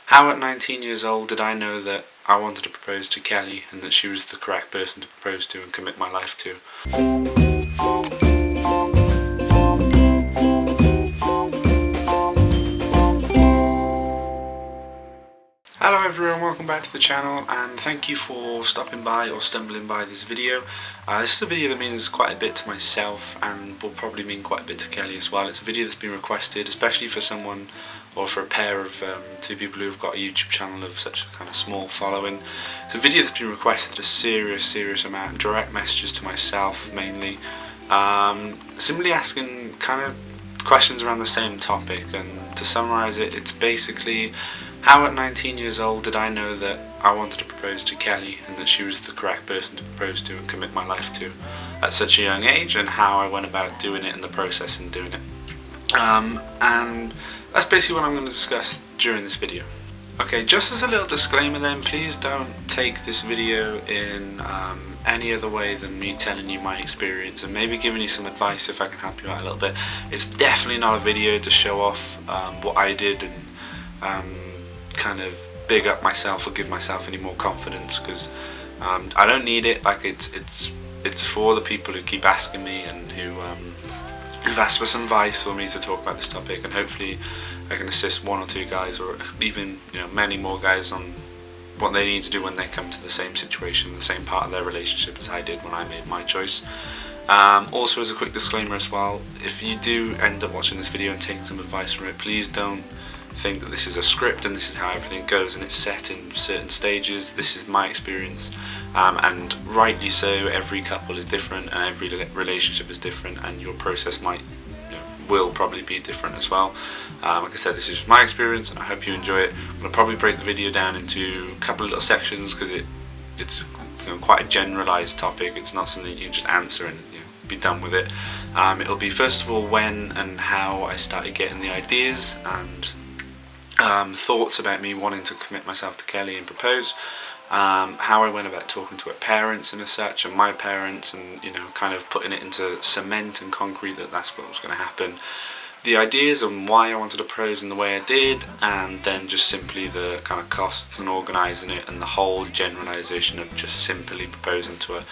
How at 19 years old did I know that I wanted to propose to Kelly and that she was the correct person to propose to and commit my life to? Hello everyone, welcome back to the channel and thank you for stopping by or stumbling by this video. This is a video that means quite a bit to myself and will probably mean quite a bit to Kelly as well. It's a video that's been requested especially for someone or for a pair of two people who've got a YouTube channel of such a kind of small following. It's a video that's been requested a serious amount of direct messages to myself mainly, simply asking kind of questions around the same topic, and to summarise it, it's basically how at 19 years old did I know that I wanted to propose to Kelly and that she was the correct person to propose to and commit my life to at such a young age, and how I went about doing it and the process in doing it. And that's basically what I'm going to discuss during this video. Okay, just as a little disclaimer then, please don't take this video in any other way than me telling you my experience and maybe giving you some advice if I can help you out a little bit. It's definitely not a video to show off what I did and kind of big up myself or give myself any more confidence, because I don't need it. Like it's for the people who keep asking me and who've asked for some advice or me to talk about this topic, and hopefully I can assist one or two guys, or even many more guys, on what they need to do when they come to the same situation, the same part of their relationship as I did when I made my choice. Also, as a quick disclaimer as well, if you do end up watching this video and taking some advice from it, please don't think that this is a script and this is how everything goes and it's set in certain stages. This is my experience, and rightly so. Every couple is different and every relationship is different, and your process will probably be different as well. Like I said, this is my experience and I hope you enjoy it. I'm going to probably break the video down into a couple of little sections because it's quite a generalised topic. It's not something you can just answer and be done with it. It'll be, first of all, when and how I started getting the ideas and thoughts about me wanting to commit myself to Kelly and propose, how I went about talking to her parents and as such, and my parents, and kind of putting it into cement and concrete that that's what was going to happen, the ideas and why I wanted to propose in the way I did, and then just simply the kind of costs and organising it and the whole generalisation of just simply proposing to her.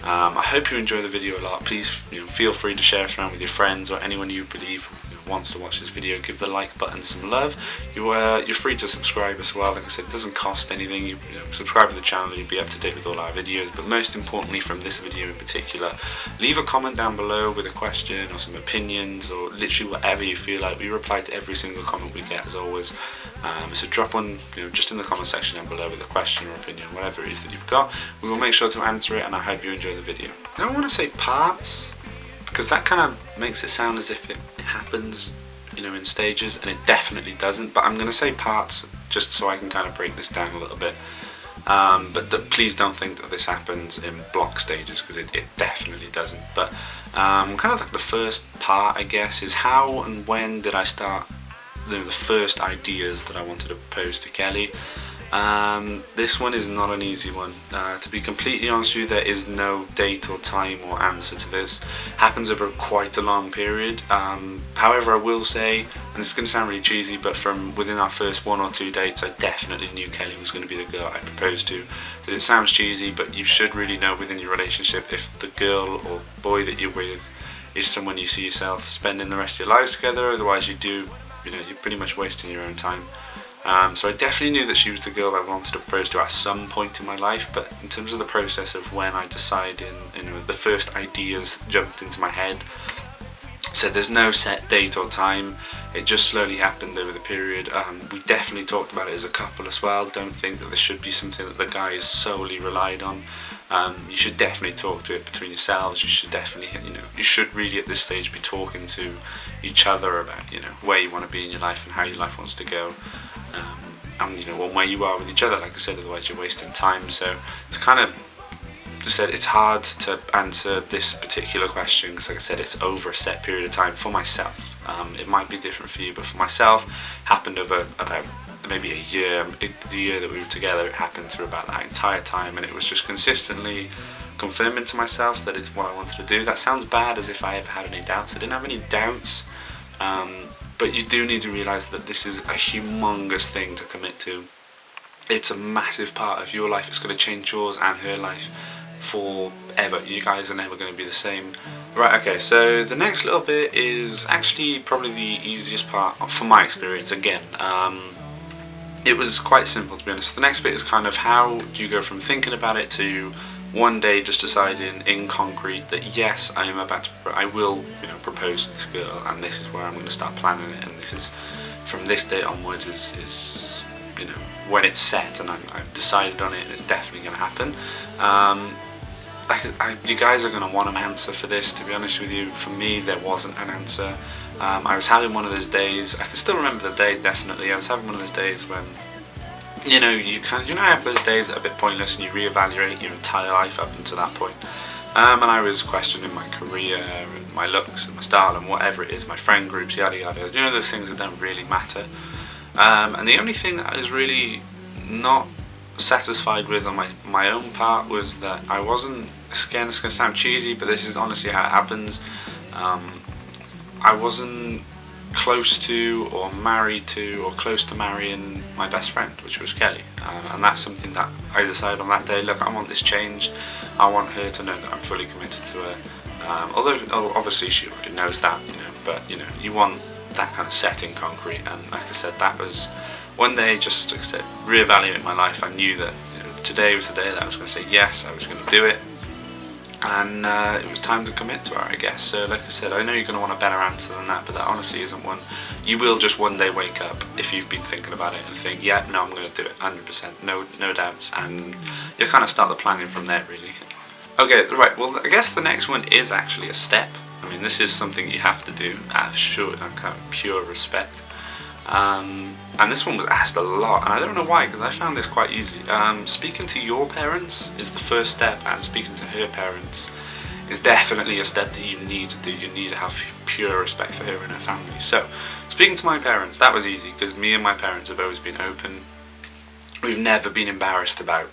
I hope you enjoy the video a lot. Please feel free to share this around with your friends or anyone you believe wants to watch this video. Give the like button some love. You're free to subscribe as well. Like I said, it doesn't cost anything. You subscribe to the channel, you'll be up to date with all our videos. But most importantly, from this video in particular, leave a comment down below with a question or some opinions or literally whatever you feel like. We reply to every single comment we get, as always. So drop one just in the comment section down below with a question or opinion, whatever it is that you've got. We will make sure to answer it, and I hope you enjoy the video. I don't want to say parts, because that kind of makes it sound as if it happens in stages, and it definitely doesn't, but I'm going to say parts just so I can kind of break this down a little bit, but please don't think that this happens in block stages, because it definitely doesn't. But kind of like the first part, I guess, is how and when did I start the first ideas that I wanted to propose to Kelly. This one is not an easy one. To be completely honest with you, there is no date or time or answer to this. It happens over quite a long period. However, I will say, and this is going to sound really cheesy, but from within our first 1 or 2 dates, I definitely knew Kelly was going to be the girl I proposed to. So it sounds cheesy, but you should really know within your relationship if the girl or boy that you're with is someone you see yourself spending the rest of your lives together. Otherwise, you're pretty much wasting your own time. So I definitely knew that she was the girl I wanted to propose to at some point in my life, but in terms of the process of when I decided, the first ideas jumped into my head. So there's no set date or time, it just slowly happened over the period. We definitely talked about it as a couple as well. Don't think that this should be something that the guy is solely relied on. You should definitely talk to it between yourselves. You should definitely, you should really at this stage be talking to each other about, where you want to be in your life and how your life wants to go. And where you are with each other, like I said, otherwise you're wasting time. So to kind of said, it's hard to answer this particular question because, like I said, it's over a set period of time for myself. It might be different for you, but for myself, happened over about maybe a year. The year that we were together, it happened through about that entire time, and it was just consistently confirming to myself that it's what I wanted to do. That sounds bad, as if I ever had any doubts. I didn't have any doubts. but you do need to realise that this is a humongous thing to commit to. It's a massive part of your life. It's going to change yours and her life forever. You guys are never going to be the same. Right, okay, so the next little bit is actually probably the easiest part from my experience again. It was quite simple, to be honest. The next bit is kind of how do you go from thinking about it to one day just deciding in concrete that yes, I will, propose to this girl, and this is where I'm going to start planning it, and this is from this date onwards is when it's set and I've decided on it and it's definitely going to happen. You guys are going to want an answer for this, to be honest with you. For me, there wasn't an answer. I was having one of those days, I can still remember the day definitely, I was having one of those days when, you have those days that are a bit pointless and you reevaluate your entire life up until that point. And I was questioning my career and my looks and my style and whatever it is, my friend groups, yada yada, those things that don't really matter. And the only thing that I was really not satisfied with on my own part was that I wasn't, again it's going to sound cheesy, but this is honestly how it happens, I wasn't close to or married to or close to marrying my best friend, which was Kelly, and that's something that I decided on that day. Look, I want this changed. I want her to know that I'm fully committed to her, although obviously she already knows that, but you want that kind of set in concrete. And like I said, that was one day, just like I said, reevaluating my life. I knew that today was the day that I was going to say yes, I was going to do it, and it was time to commit to her, I guess. So like I said, I know you're going to want a better answer than that, but that honestly isn't one. You will just one day wake up, if you've been thinking about it, and think, yeah, no, I'm going to do it 100%, no doubts, and you kind of start the planning from there, really. Okay, right, well I guess the next one is actually a step. I mean, this is something you have to do out of kind of pure respect. And this one was asked a lot, and I don't know why, because I found this quite easy. Speaking to your parents is the first step, and speaking to her parents is definitely a step that you need to do. You need to have pure respect for her and her family. So, speaking to my parents, that was easy, because me and my parents have always been open. We've never been embarrassed about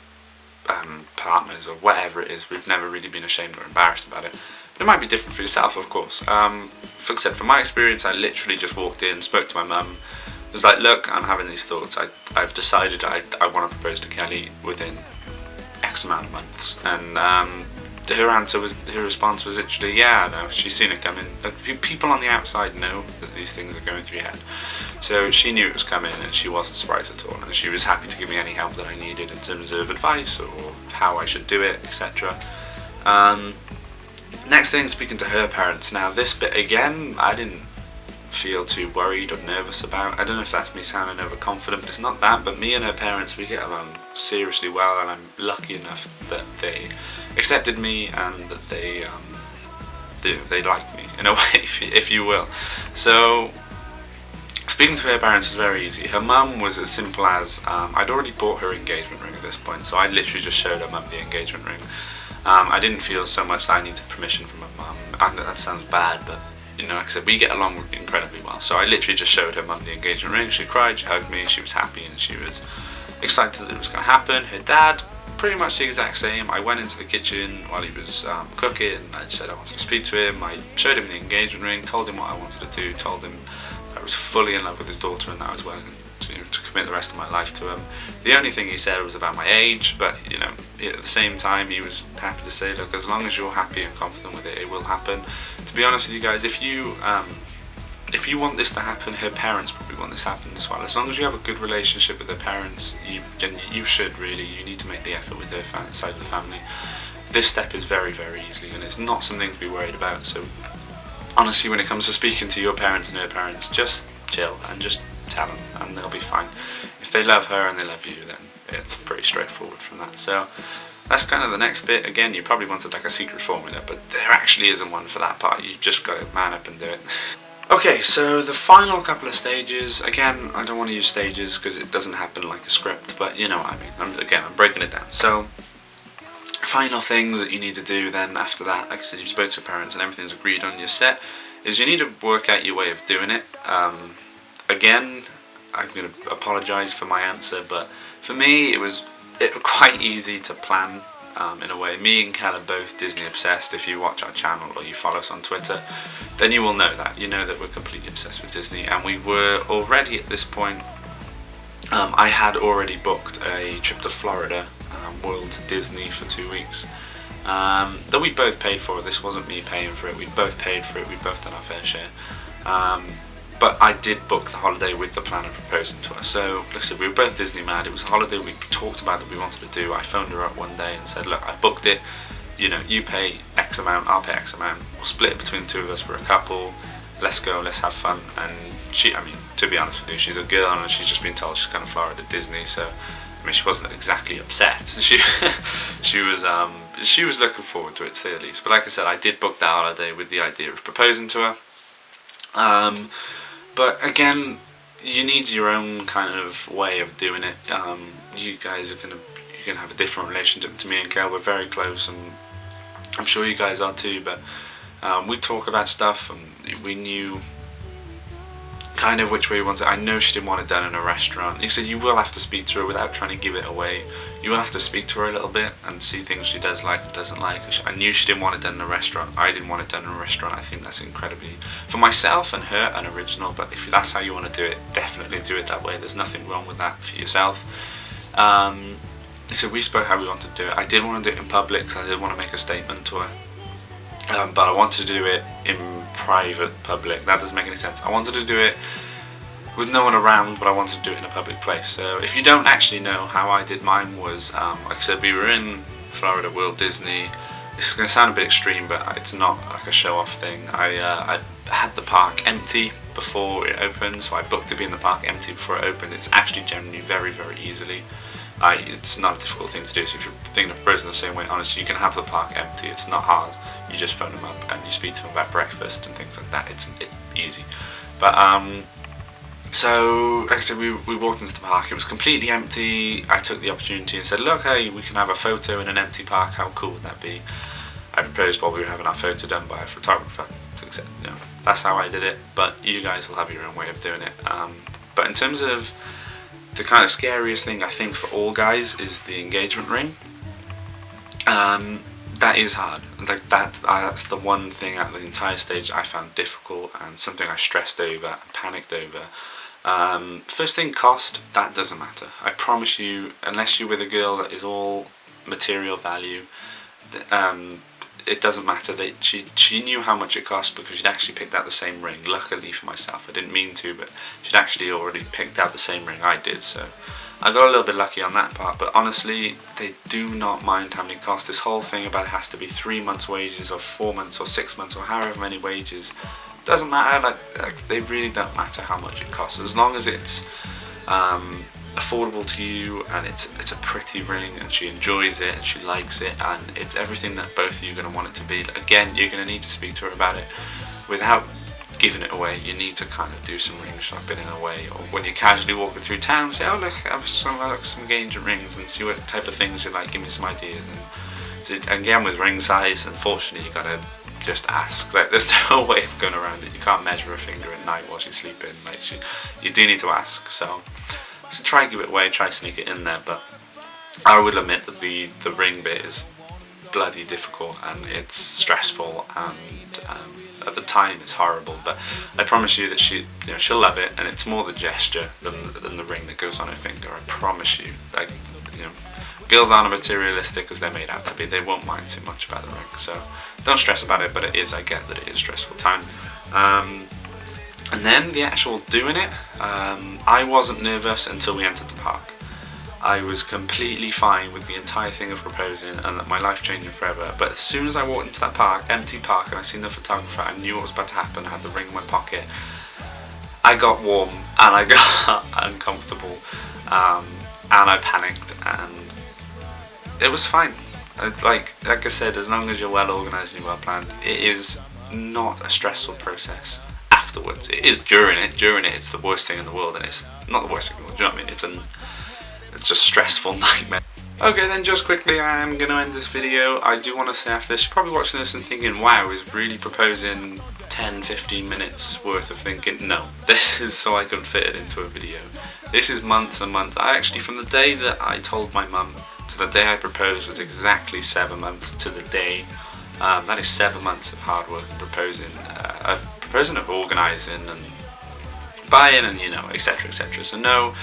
partners or whatever it is. We've never really been ashamed or embarrassed about it. But it might be different for yourself, of course. Except from my experience, I literally just walked in, spoke to my mum, was like, look, I'm having these thoughts. I've decided I want to propose to Kelly within X amount of months. And her response was literally, yeah, no, she's seen it coming. People on the outside know that these things are going through your head. So she knew it was coming, and she wasn't surprised at all. And she was happy to give me any help that I needed in terms of advice or how I should do it, etc. Next thing, speaking to her parents. Now this bit again, I didn't feel too worried or nervous about. I don't know if that's me sounding overconfident, but it's not that. But me and her parents, we get along seriously well, and I'm lucky enough that they accepted me and that they liked me in a way, if you will. So speaking to her parents is very easy. Her mum was as simple as I'd already bought her engagement ring at this point, so I literally just showed her mum the engagement ring. I didn't feel so much that I needed permission from her mum. I know that sounds bad, but like I said, we get along incredibly well. So I literally just showed her mum the engagement ring. She cried, she hugged me, she was happy, and she was excited that it was going to happen. Her dad, pretty much the exact same. I went into the kitchen while he was cooking. I just said I wanted to speak to him. I showed him the engagement ring, told him what I wanted to do, told him I was fully in love with his daughter and that I was willing to commit the rest of my life to him. The only thing he said was about my age, but at the same time he was happy to say, look, as long as you're happy and confident with it, it will happen. To be honest with you guys, if you want this to happen, her parents probably want this to happen as well. As long as you have a good relationship with her parents, you should really, you need to make the effort with her side of the family. This step is very, very easy, and it's not something to be worried about. So honestly, when it comes to speaking to your parents and her parents, just chill and just tell them, and they'll be fine. If they love her and they love you, then it's pretty straightforward from that. So that's kind of the next bit. Again, you probably wanted like a secret formula, but there actually isn't one for that part. You've just got to man up and do it. Okay, so the final couple of stages, again, I don't want to use stages because it doesn't happen like a script, but you know what I mean. I'm breaking it down. So final things that you need to do then after that, like I said, you spoke to your parents and everything's agreed on, your set, is you need to work out your way of doing it. Again, I'm going to apologise for my answer, but for me it was quite easy to plan in a way. Me and Kel are both Disney obsessed. If you watch our channel or you follow us on Twitter, then you will know that. You know that we're completely obsessed with Disney, and we were already at this point. I had already booked a trip to Florida, World Disney, for 2 weeks. That we both paid for. This wasn't me paying for it. We both paid for it. We both done our fair share. But I did book the holiday with the plan of proposing to her. So, like I said, we were both Disney mad. It was a holiday we talked about that we wanted to do. I phoned her up one day and said, look, I booked it. You know, you pay X amount, I'll pay X amount. We'll split it between the two of us. We're a couple. Let's go, let's have fun. And she, I mean, to be honest with you, she's a girl and she's just been told she's going to Florida Disney. So, I mean, she wasn't exactly upset. She was looking forward to it, to say the least. But like I said, I did book that holiday with the idea of proposing to her. But again, you need your own kind of way of doing it. You guys are you're gonna have a different relationship to me and Kel. We're very close, and I'm sure you guys are too. But we talk about stuff, and we knew kind of which way we wanted. I know she didn't want it done in a restaurant. You said you will have to speak to her without trying to give it away. You will have to speak to her a little bit and see things she does like and doesn't like. I knew she didn't want it done in a restaurant. I didn't want it done in a restaurant. I think that's incredibly, for myself and her, unoriginal. But if that's how you want to do it, definitely do it that way. There's nothing wrong with that for yourself. So we spoke how we wanted to do it. I did want to do it in public because I did want to make a statement to her. But I wanted to do it in private public. That doesn't make any sense. I wanted to do it with no one around, but I wanted to do it in a public place. So if you don't actually know how I did mine was, like I said, we were in Florida World Disney. This is going to sound a bit extreme, but it's not like a show-off thing. I had the park empty before it opened, so I booked to be in the park empty before it opened. It's actually generally very, very easily. It's not a difficult thing to do, so if you're thinking of proposing the same way, honestly, you can have the park empty. It's not hard. You just phone them up and you speak to them about breakfast and things like that. It's easy. But so like I said, we walked into the park. It was completely empty. I took the opportunity and said, look, hey, we can have a photo in an empty park. How cool would that be? I proposed while we were having our photo done by a photographer. You know, that's how I did it, but you guys will have your own way of doing it. But in terms of the kind of scariest thing, I think, for all guys is the engagement ring. That is hard. Like that's the one thing at the entire stage I found difficult and something I stressed over and panicked over. First thing, cost. That doesn't matter. I promise you, unless you're with a girl that is all material value, it doesn't matter. That she knew how much it cost because she'd actually picked out the same ring. Luckily for myself, I didn't mean to, but she'd actually already picked out the same ring I did, so I got a little bit lucky on that part. But honestly, they do not mind how many it costs. This whole thing about it has to be 3 months' wages or 4 months or 6 months or however many wages, doesn't matter. Like they really don't matter how much it costs, as long as it's affordable to you and it's a pretty ring and she enjoys it and she likes it and it's everything that both of you are going to want it to be. Again, you're going to need to speak to her about it without giving it away. You need to kind of do some ring shopping in a way, or when you're casually walking through town, say, oh look, I have some engagement rings, and see what type of things you like, give me some ideas. And so, again, with ring size, unfortunately, you gotta just ask. Like, there's no way of going around it. You can't measure a finger at night while she's sleeping. Like, you do need to ask. So try and give it away, try to sneak it in there. But I will admit that the ring bit is bloody difficult and it's stressful, and at the time it's horrible. But I promise you that she'll love it, and it's more the gesture than the ring that goes on her finger. I promise you. Like, girls aren't as materialistic as they're made out to be. They won't mind too much about the ring, so don't stress about it. But I get that it is a stressful time. And then the actual doing it, I wasn't nervous until we entered the park. I was completely fine with the entire thing of proposing and that my life changing forever. But as soon as I walked into that park, empty park, and I seen the photographer, I knew what was about to happen. I had the ring in my pocket. I got warm and I got uncomfortable, and I panicked, and it was fine. Like I said, as long as you're well organised and you're well planned, it is not a stressful process afterwards. It is during it. During it, it's the worst thing in the world, and it's not the worst thing in the world. Do you know what I mean? It's just a stressful nightmare. Okay, then just quickly, I am going to end this video. I do want to say after this, you're probably watching this and thinking, wow, is really proposing 10-15 minutes worth of thinking? No, this is so I can fit it into a video. This is months and months. I actually, from the day that I told my mum So the day I proposed was exactly 7 months to the day. That is 7 months of hard work and proposing, of organising and buying and etc, etc. So no,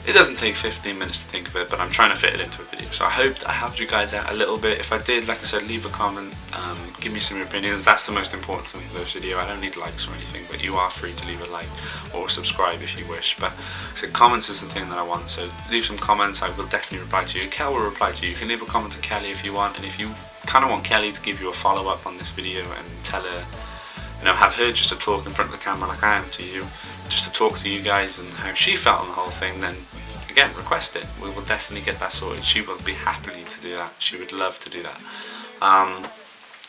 it doesn't take 15 minutes to think of it, but I'm trying to fit it into a video. So I hope I helped you guys out a little bit. If I did, like I said, leave a comment, give me some opinions. That's the most important thing for this video. I don't need likes or anything, but you are free to leave a like or subscribe if you wish. But so comments is the thing that I want, so leave some comments. I will definitely reply to you. Kel will reply to you. You can leave a comment to Kelly if you want, and if you kind of want Kelly to give you a follow-up on this video and tell her, have her just to talk in front of the camera like I am to you, just to talk to you guys and how she felt on the whole thing, then again, request it. We will definitely get that sorted. She will be happy to do that. She would love to do that.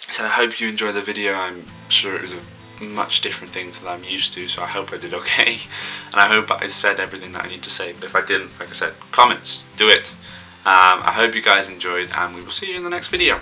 So I hope you enjoyed the video. I'm sure it was a much different thing to that I'm used to, so I hope I did okay. And I hope I said everything that I need to say. But if I didn't, like I said, comments, do it. I hope you guys enjoyed, and we will see you in the next video.